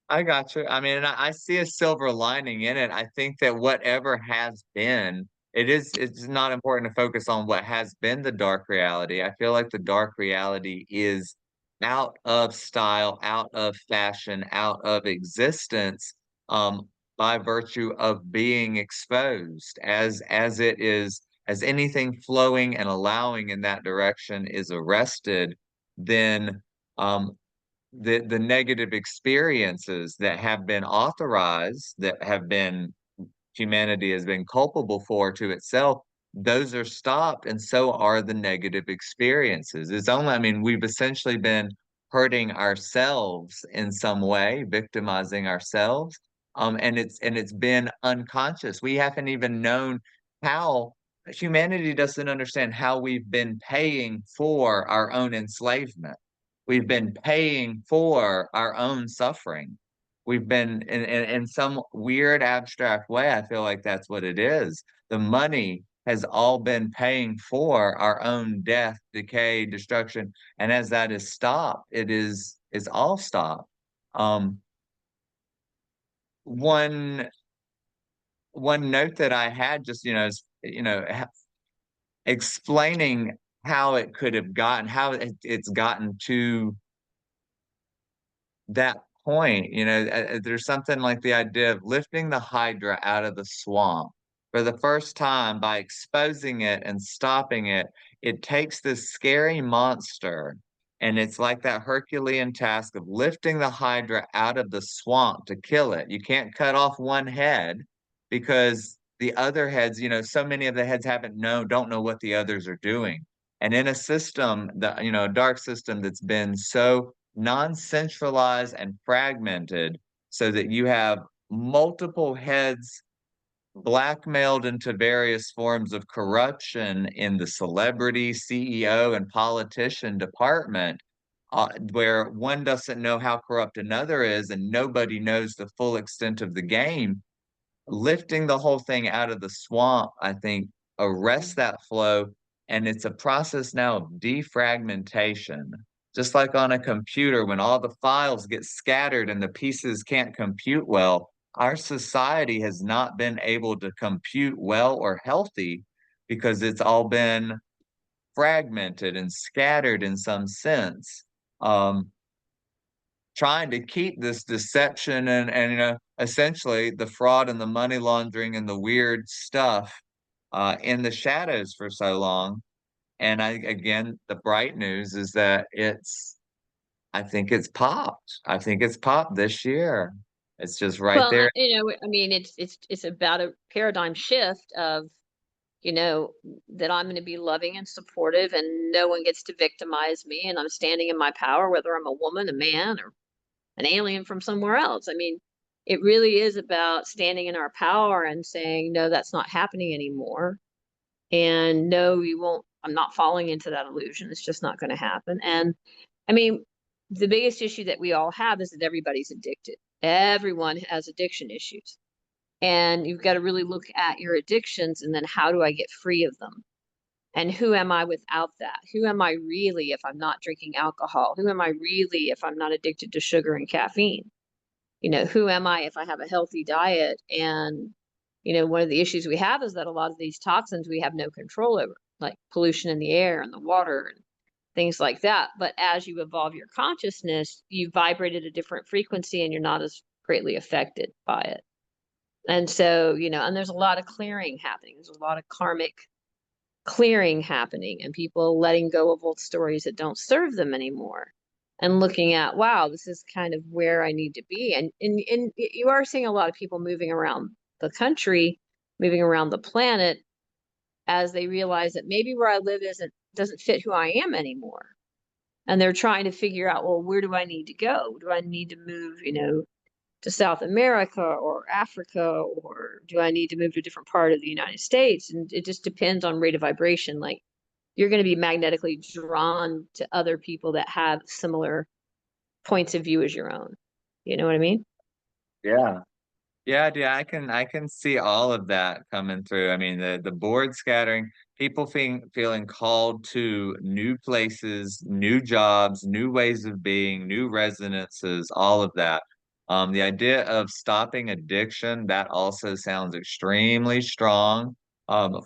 I got you. I mean, and I see a silver lining in it. I think that whatever has been, it's not important to focus on what has been the dark reality. I feel like the dark reality is out of style, out of fashion, out of existence, by virtue of being exposed. As it is, as anything flowing and allowing in that direction is arrested, then um the negative experiences that have been authorized, that have been humanity has been culpable for to itself, those are stopped, and so are the negative experiences. It's only, I mean, we've essentially been hurting ourselves in some way, victimizing ourselves. And it's been unconscious. We haven't even known how. Humanity doesn't understand how we've been paying for our own enslavement. We've been paying for our own suffering. We've been in some weird abstract way, I feel like that's what it is. The money has all been paying for our own death, decay, destruction. And as that is stopped, it's all stopped. Um, one one note that I had just, is, explaining how it could have gotten, how it's gotten to that point, there's something like the idea of lifting the Hydra out of the swamp. For the first time, by exposing it and stopping it, it takes this scary monster, and it's like that Herculean task of lifting the Hydra out of the swamp to kill it. You can't cut off one head because the other heads, so many of the heads don't know what the others are doing. And in a system that, a dark system that's been so non-centralized and fragmented, so that you have multiple heads blackmailed into various forms of corruption in the celebrity, CEO, and politician department, where one doesn't know how corrupt another is, and nobody knows the full extent of the game. Lifting the whole thing out of the swamp, I think, arrests that flow. And it's a process now of defragmentation. Just like on a computer, when all the files get scattered and the pieces can't compute well, our society has not been able to compute well or healthy because it's all been fragmented and scattered in some sense. Um, Trying to keep this deception and essentially the fraud and the money laundering and the weird stuff in the shadows for so long. And again, the bright news is that I think it's popped. I think it's popped this year. It's just right Well, there. I mean, it's about a paradigm shift of, you know, that I'm going to be loving and supportive, and no one gets to victimize me, and I'm standing in my power, whether I'm a woman, a man, or an alien from somewhere else. I mean, it really is about standing in our power and saying, no, that's not happening anymore. And no, you won't, I'm not falling into that illusion. It's just not going to happen. And I mean, the biggest issue that we all have is that everybody's addicted. Everyone has addiction issues. And you've got to really look at your addictions and then how do I get free of them? And who am I without that? Who am I really if I'm not drinking alcohol? Who am I really if I'm not addicted to sugar and caffeine? Who am I if I have a healthy diet? And, one of the issues we have is that a lot of these toxins we have no control over, like pollution in the air and the water and things like that. But as you evolve your consciousness, you vibrate at a different frequency and you're not as greatly affected by it. And so, and there's a lot of clearing happening. There's a lot of karmic clearing happening and people letting go of old stories that don't serve them anymore and looking at, wow, this is kind of where I need to be. And you are seeing a lot of people moving around the country, moving around the planet as they realize that maybe where I live doesn't fit who I am anymore. And they're trying to figure out, well, where do I need to go? Do I need to move, to South America or Africa, or do I need to move to a different part of the United States? And it just depends on rate of vibration. Like you're going to be magnetically drawn to other people that have similar points of view as your own. You know what I mean? Yeah. Yeah, yeah, I can see all of that coming through. I mean, the board scattering, people feeling called to new places, new jobs, new ways of being, new resonances, all of that. The idea of stopping addiction, that also sounds extremely strong.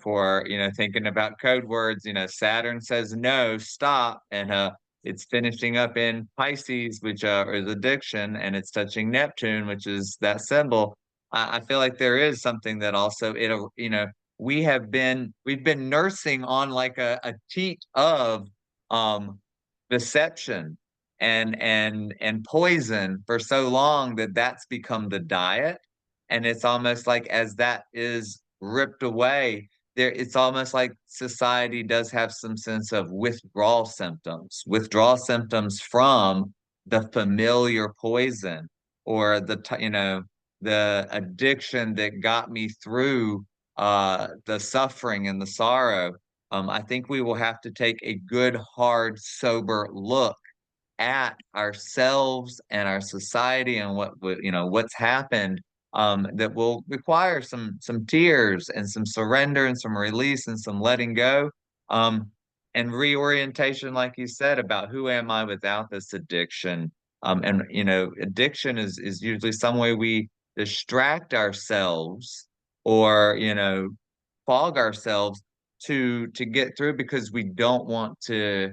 For thinking about code words, Saturn says no, stop, and it's finishing up in Pisces, which is addiction, and it's touching Neptune, which is that symbol. I feel like there is something that also we've been nursing on like a teat of um deception and poison for so long that that's become the diet. And it's almost like as that is ripped away, it's almost like society does have some sense of withdrawal symptoms from the familiar poison or the addiction that got me through the suffering and the sorrow. I think we will have to take a good, hard, sober look at ourselves and our society and what's happened, that will require some tears and some surrender and some release and some letting go, and reorientation, like you said, about who am I without this addiction. And addiction is usually some way we distract ourselves or fog ourselves to get through because we don't want to,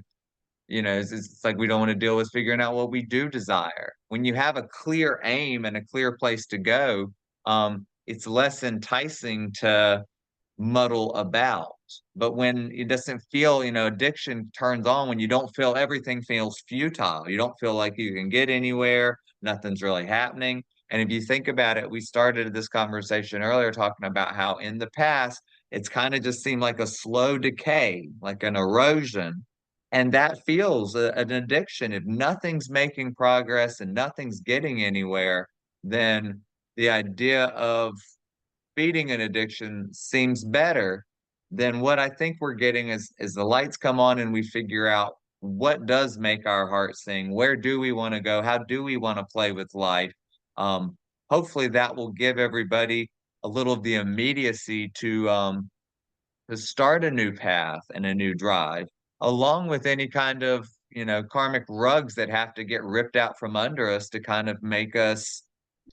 it's like we don't want to deal with figuring out what we do desire. When you have a clear aim and a clear place to go, it's less enticing to muddle about. But when it doesn't feel, addiction turns on when you don't feel, everything feels futile. You don't feel like you can get anywhere, nothing's really happening. And if you think about it, we started this conversation earlier talking about how in the past, it's kind of just seemed like a slow decay, like an erosion. And that feels an addiction. If nothing's making progress and nothing's getting anywhere, then the idea of feeding an addiction seems better than what I think we're getting as the lights come on and we figure out what does make our heart sing, where do we want to go, how do we want to play with life. Um, Hopefully that will give everybody a little of the immediacy to start a new path and a new drive, along with any kind of, karmic rugs that have to get ripped out from under us to kind of make us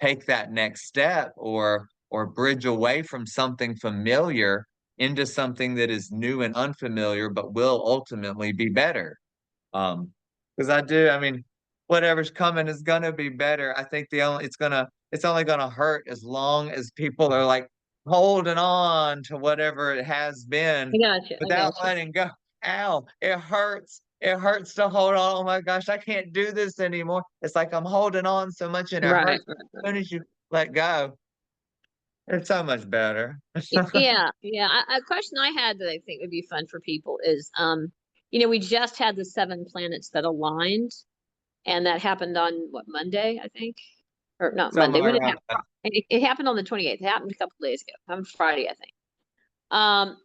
take that next step or bridge away from something familiar into something that is new and unfamiliar, but will ultimately be better. Um, because I mean, whatever's coming is gonna be better. I think it's only gonna hurt as long as people are like holding on to whatever it has I been got you. I without got you. letting go. Ow, it hurts. It hurts to hold on. Oh my gosh, I can't do this anymore. It's like I'm holding on so much and it Right. hurts. As soon as you let go, it's so much better. Yeah, yeah. A question I had that I think would be fun for people is, we just had the 7 planets that aligned, and that happened on what, Monday, I think, or not Monday. Somewhere When did it around happen? It happened on the 28th. It happened a couple of days ago. On Friday, I think.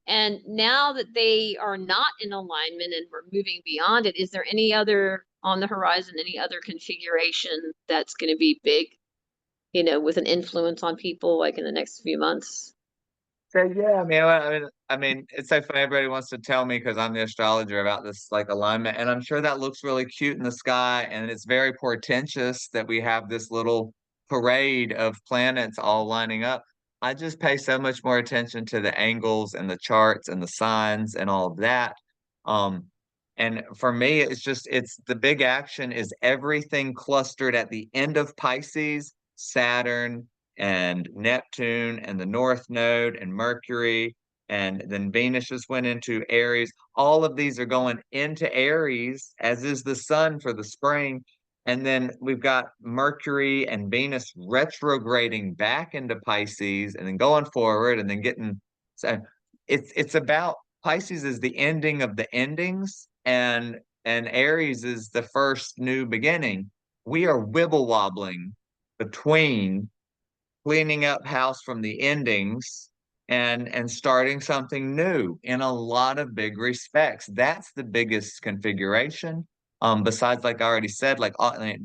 And now that they are not in alignment and we're moving beyond it, is there any other on the horizon? Any other configuration that's going to be big, you know, with an influence on people like in the next few months? So yeah, I mean, it's so funny. Everybody wants to tell me because I'm the astrologer about this like alignment, and I'm sure that looks really cute in the sky, and it's very portentous that we have this little parade of planets all lining up. I just pay so much more attention to the angles and the charts and the signs and all of that. Um, and for me, it's the big action is everything clustered at the end of Pisces, Saturn and Neptune and the North Node and Mercury, and then Venus just went into Aries. All of these are going into Aries, as is the sun for the spring. And then we've got Mercury and Venus retrograding back into Pisces and then going forward and then getting so it's about Pisces is the ending of the endings and Aries is the first new beginning. We are wibble wobbling between cleaning up house from the endings and starting something new in a lot of big respects. That's the biggest configuration. Besides, like I already said,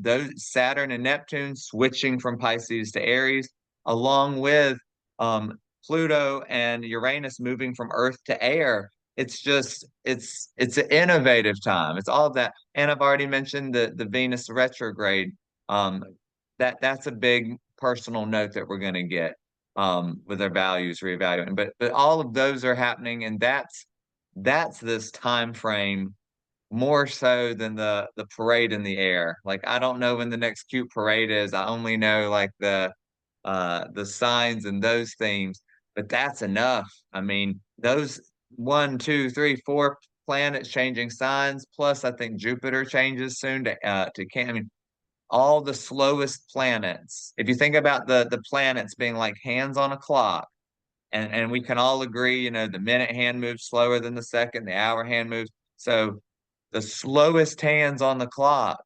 those Saturn and Neptune switching from Pisces to Aries, along with um Pluto and Uranus moving from Earth to air. It's an innovative time. It's all of that. And I've already mentioned the Venus retrograde. Um, that's a big personal note that we're going to get with our values reevaluating. But all of those are happening, and that's this time frame more so than the parade in the air. Like I don't know when the next cute parade is. I only know like the signs and those themes, but that's enough. I mean, those one, two, three, four planets changing signs, plus I think Jupiter changes soon to Can. I mean, all the slowest planets. If you think about the planets being like hands on a clock, and we can all agree, the minute hand moves slower than the second, the hour hand moves. So the slowest hands on the clock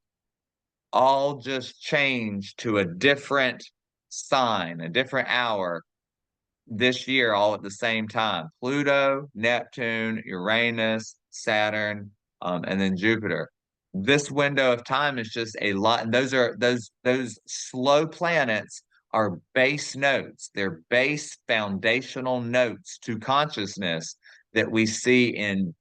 all just change to a different sign, a different hour this year all at the same time. Pluto, Neptune, Uranus, Saturn, and then Jupiter. This window of time is just a lot, and those slow planets are base notes. They're base foundational notes to consciousness that we see in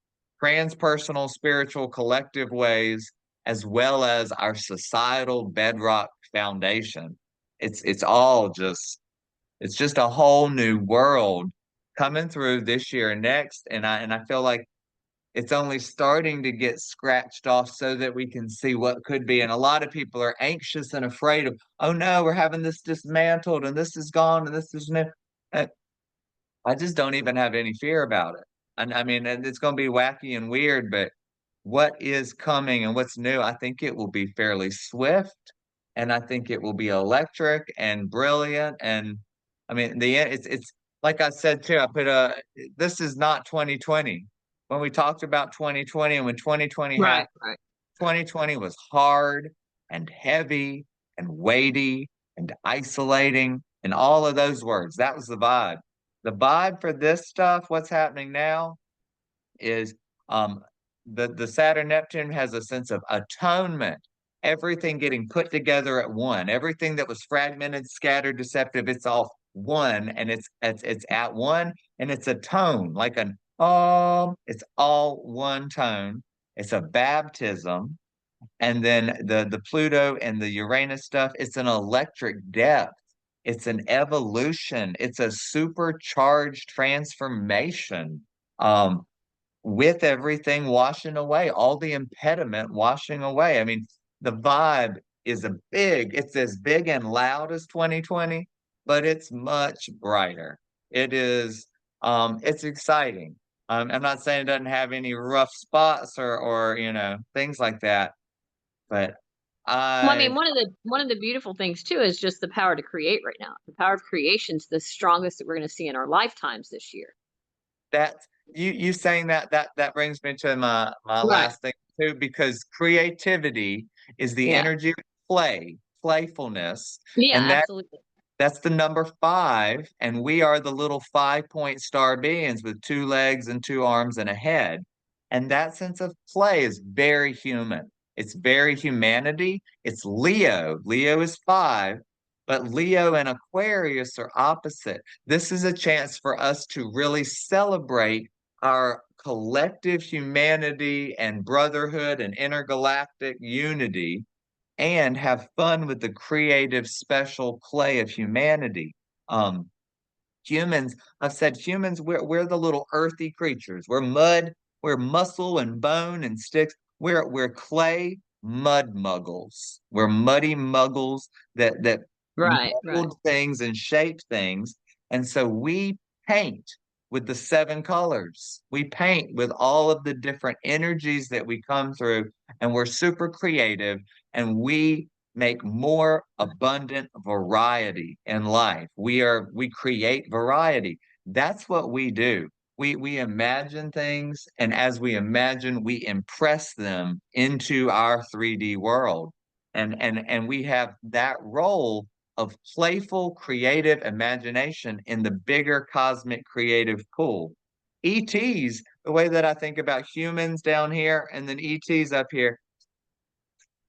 transpersonal, spiritual, collective ways, as well as our societal bedrock foundation. It's all just it's just a whole new world coming through this year and next. And I feel like it's only starting to get scratched off so that we can see what could be. And a lot of people are anxious and afraid of, oh no, we're having this dismantled and this is gone and this is new. Uh, I just don't even have any fear about it. And I mean, and it's going to be wacky and weird, but what is coming and what's new, I think it will be fairly swift, and I think it will be electric and brilliant. And I mean, it's like I said too. I put a this is not 2020. When we talked about 2020 and when 2020 Right, happened, right. 2020 was hard and heavy and weighty and isolating and all of those words. That was the vibe. The vibe for this stuff, what's happening now, is um the Saturn Neptune has a sense of atonement, everything getting put together at one, everything that was fragmented, scattered, deceptive, it's all one, and it's at one, and it's a tone like an it's all one tone. It's a baptism. And then the Pluto and the Uranus stuff, it's an electric depth. It's an evolution. It's a supercharged transformation. Um, with everything washing away, all the impediment washing away. I mean, the vibe it's as big and loud as 2020, but it's much brighter. It's exciting. I'm not saying it doesn't have any rough spots or things like that, but Well, I I mean, one of the beautiful things too is just the power to create right now. The power of creation's the strongest that we're going to see in our lifetimes this year. that you saying that brings me to my Right. last thing too, because creativity is the Yeah. energy of play, playfulness, Yeah, and absolutely. that's the number five, and we are the little 5 point star beings with two legs and two arms and a head, and that sense of play is very human. It's very humanity. It's Leo. Leo is 5, but Leo and Aquarius are opposite. This is a chance for us to really celebrate our collective humanity and brotherhood and intergalactic unity and have fun with the creative, special play of humanity. Um, Humans, I've said humans, we're the little earthy creatures. We're mud, we're muscle and bone and sticks. We're clay mud muggles. We're muddy muggles that Right, right. mold things and shape things. And so we paint with the 7 colors. We paint with all of the different energies that we come through, and we're super creative, and we make more abundant variety in life. We create variety. That's what we do. We imagine things, and as we imagine, we impress them into our 3D world. And we have that role of playful creative imagination in the bigger cosmic creative pool. ETs, the way that I think about humans down here and then ETs up here,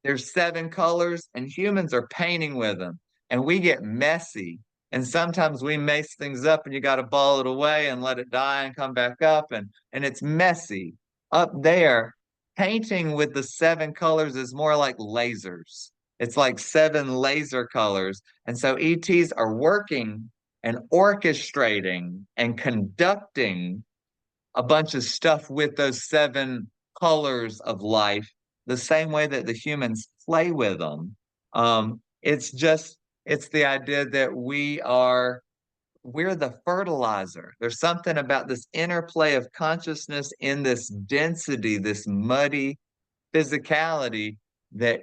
there's 7 colors, and humans are painting with them. And we get messy. And sometimes we mess things up, and you got to ball it away and let it die and come back up. And it's messy. Up there, painting with the 7 colors is more like lasers. It's like 7 laser colors. And so ETs are working and orchestrating and conducting a bunch of stuff with those 7 colors of life, the same way that the humans play with them. It's just, it's the idea that we're the fertilizer. There's something about this interplay of consciousness in this density, this muddy physicality that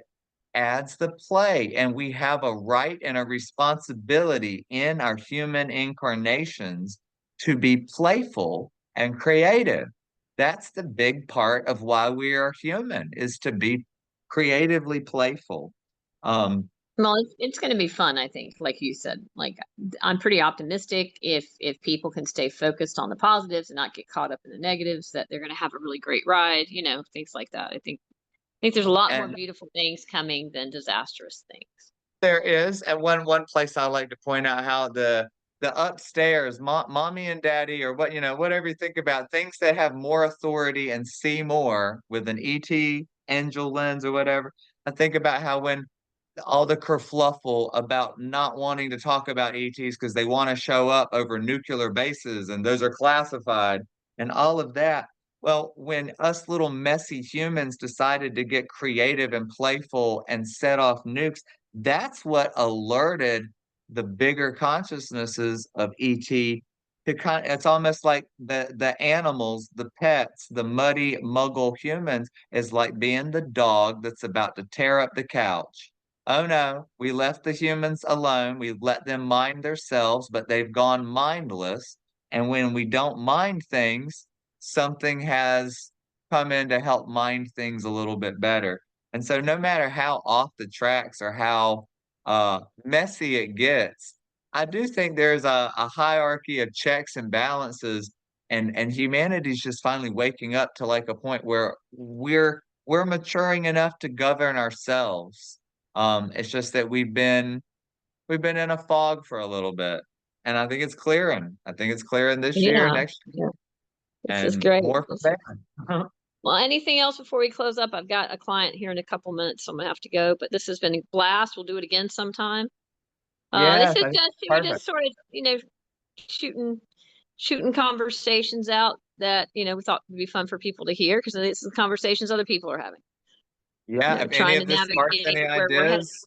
adds the play. And we have a right and a responsibility in our human incarnations to be playful and creative. That's the big part of why we are human, is to be creatively playful. Um, Well, it's going to be fun, I think. Like you said, like I'm pretty optimistic if people can stay focused on the positives and not get caught up in the negatives, that they're going to have a really great ride, things like that. I think there's a lot more and beautiful things coming than disastrous things. There is, and one place I like to point out how the upstairs, mommy and daddy, or whatever you think about things that have more authority and see more with an ET angel lens or whatever. I think about how when all the kerfluffle about not wanting to talk about ETs because they want to show up over nuclear bases and those are classified and all of that. Well, when us little messy humans decided to get creative and playful and set off nukes, that's what alerted the bigger consciousnesses of ET to it's almost like the animals, the pets, the muddy muggle humans is like being the dog that's about to tear up the couch. Oh no, we left the humans alone. We let them mind themselves, but they've gone mindless. And when we don't mind things, something has come in to help mind things a little bit better. And so no matter how off the tracks or how messy it gets, I do think there's a hierarchy of checks and balances, and humanity's just finally waking up to like a point where we're maturing enough to govern ourselves. It's just that we've been in a fog for a little bit, and I think it's clearing. I think it's clearing this year, Yeah, next year, yeah. This is and great. more from there. Well, anything else before we close up? I've got a client here in a couple minutes, so I'm gonna have to go. But this has been a blast. We'll do it again sometime. This Yes, is I think just it's we're just perfect. sort of shooting shooting conversations out that we thought would be fun for people to hear, because this is conversations other people are having. Yeah, if any Trying to of this sparks navigate any where we're headed. ideas,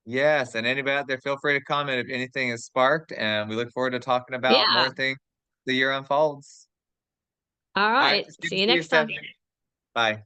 yes, and anybody out there, feel free to comment if anything is sparked, and we look forward to talking about Yeah. more things the year unfolds. All All right, right. it's good See to you see you, next time. Stephanie. Bye.